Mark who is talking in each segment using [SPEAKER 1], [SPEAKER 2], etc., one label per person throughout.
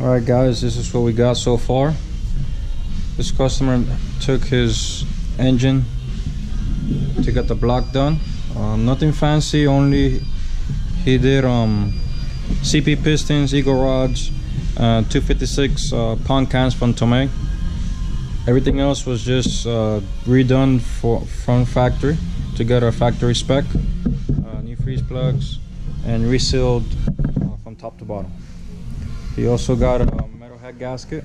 [SPEAKER 1] Alright guys, this is what we got so far. This customer took his engine to get the block done. Nothing fancy, only he did CP pistons, eagle rods, 256 pound cans from Tomei. Everything else was just redone from factory to get our factory spec. New freeze plugs and resealed from top to bottom. He also got a metal head gasket.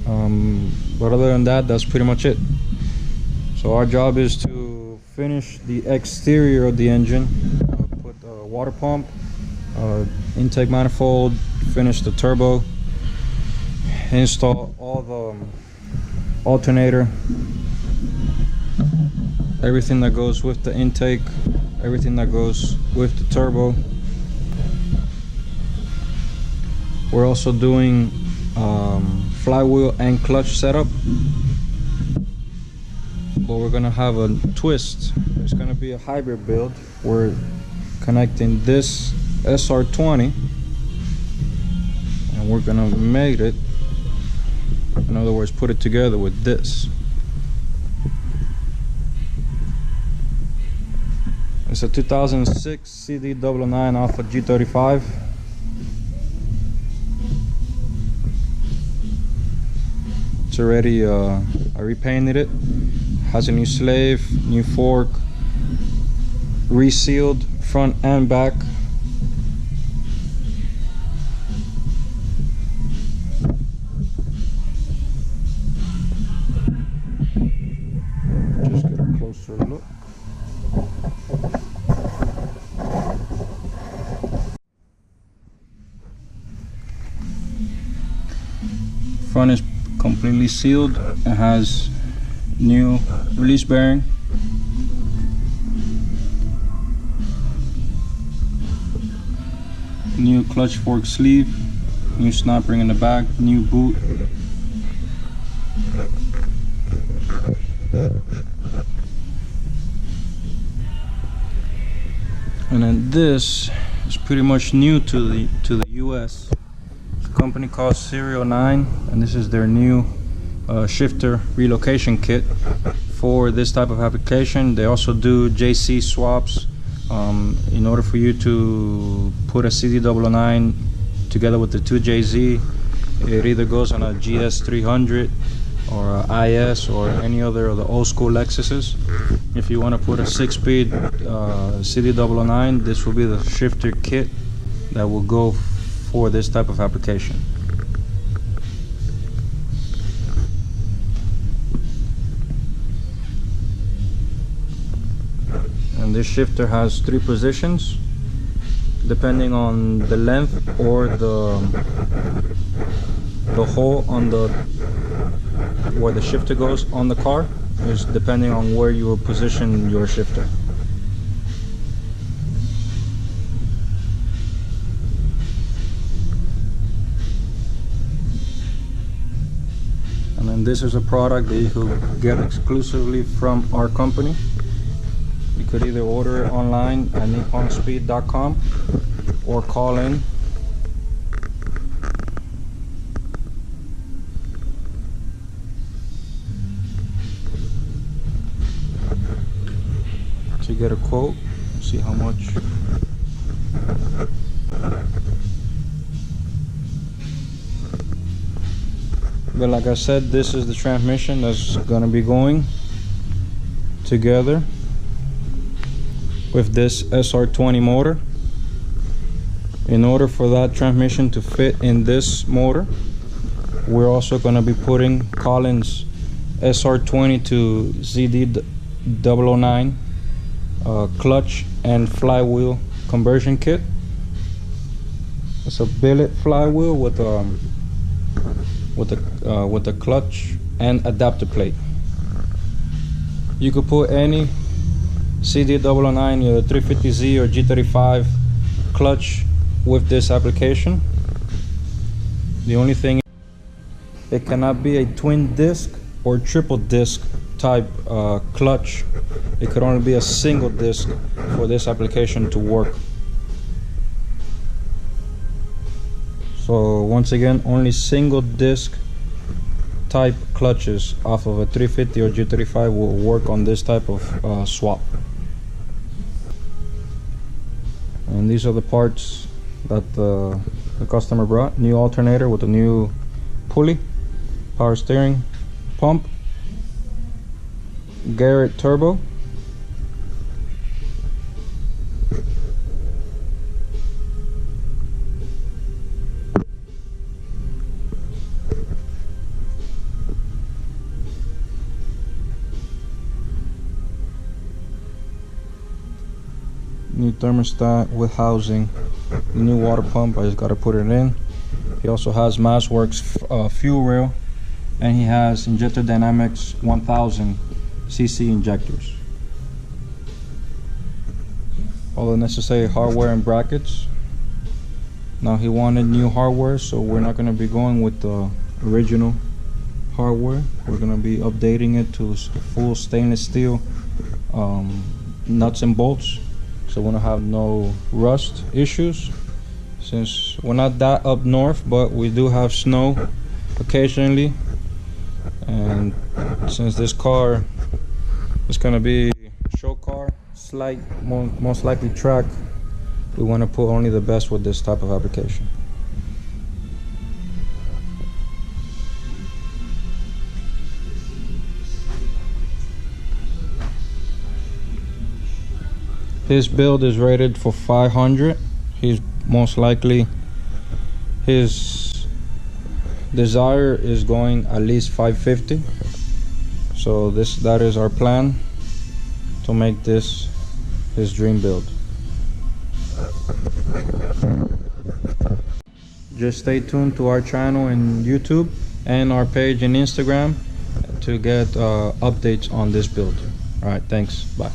[SPEAKER 1] But other than that, that's pretty much it. So our job is to finish the exterior of the engine, put the water pump, intake manifold, finish the turbo, install all the alternator, everything that goes with the intake, everything that goes with the turbo. We're also doing flywheel and clutch setup, but we're gonna have a twist. It's gonna be a hybrid build. We're connecting this SR20 and we're gonna mate it, in other words put it together with this. It's a 2006 CD009 Alpha G35. It's already, I repainted it. Has a new slave, new fork, resealed front and back. Just get a closer look. Front is completely sealed. It has new release bearing, new clutch fork sleeve, new snap ring in the back, new boot. And then this is pretty much new to the US. It's a company called S14, and this is their new shifter relocation kit for this type of application. They also do JC swaps. In order for you to put a CD009 together with the 2JZ, it either goes on a GS300 or a IS or any other of the old school Lexuses. If you want to put a 6-speed CD009, this will be the shifter kit that will go for this type of application. And this shifter has 3 positions depending on the length or the hole on the where the shifter goes on the car is depending on where you will position your shifter. And then this is a product that you could get exclusively from our company. You could either order it online at nipponspeed.com or call in. To get a quote, see how much. But like I said, this is the transmission that's gonna be going together with this SR20 motor. In order for that transmission to fit in this motor, we're also going to be putting Collins SR20-TO-CD009 clutch and flywheel conversion kit. It's a billet flywheel with a clutch and adapter plate. You could put any CD009, 350Z or G35 clutch with this application. The only thing, it cannot be a twin disc or triple disc type clutch. It could only be a single disc for this application to work. So once again, only single disc type clutches off of a 350 or G35 will work on this type of swap. And these are the parts that the customer brought. New alternator with a new pulley, power steering, pump, Garrett turbo, new thermostat with housing, new water pump. I just got to put it in. He also has MassWorks fuel rail, and he has Injector Dynamics 1000 cc injectors. All the necessary hardware and brackets. Now he wanted new hardware, so we're not going to be going with the original hardware. We're going to be updating it to full stainless steel nuts and bolts, so we don't have no rust issues. Since we're not that up north, but we do have snow occasionally, and since this car is going to be a show car, slight, most likely track, we want to put only the best with this type of application. His build is rated for 500. He's most likely, his desire is going at least 550. So that is our plan to make this his dream build. Just stay tuned to our channel in YouTube and our page in Instagram to get updates on this build. All right, thanks. Bye.